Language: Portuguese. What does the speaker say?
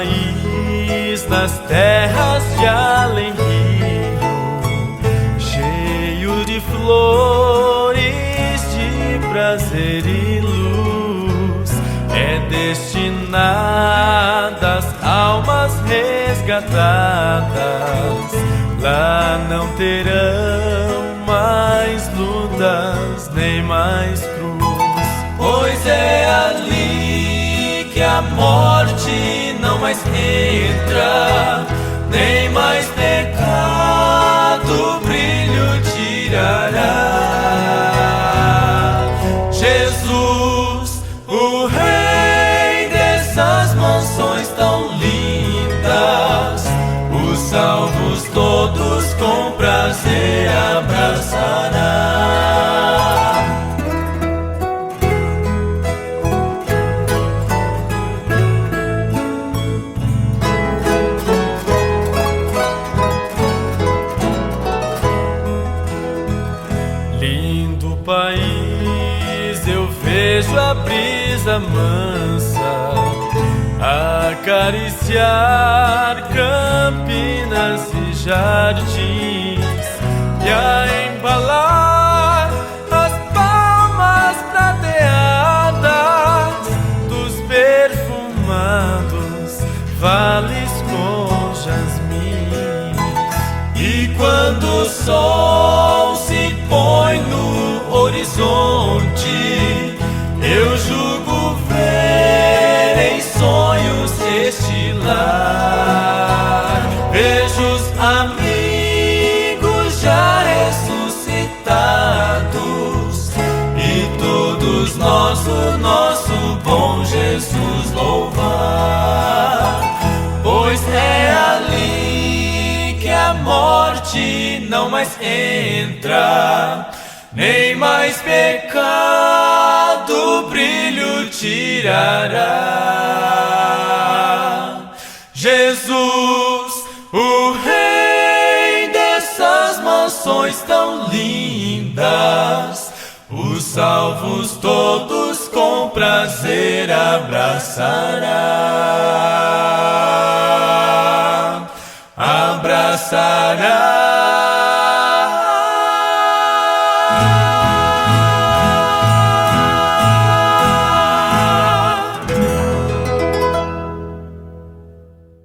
país, nas terras de além-rio, cheio de flores, de prazer e luz, é destinada às almas resgatadas. Lá não terão mais lutas, nem mais cruz, pois é ali que a morte não mais entra, nem mais pecado brilho tirará. Jesus, o Rei dessas mansões tão lindas, os salvos todos com prazer abraçará. Lindo país, eu vejo a brisa mansa acariciar campinas e jardins, e a embalar as palmas prateadas dos perfumados vales com jasmins. E quando o sol se põe no horizonte, eu julgo ver em sonhos este lar. Vejo os amigos já ressuscitados e todos nós o nosso bom Jesus louvar, pois é ali que a morte não mais entra, nem mais pecado brilho tirará. Jesus, o Rei dessas mansões tão lindas, os salvos todos com prazer abraçará. Abraçará.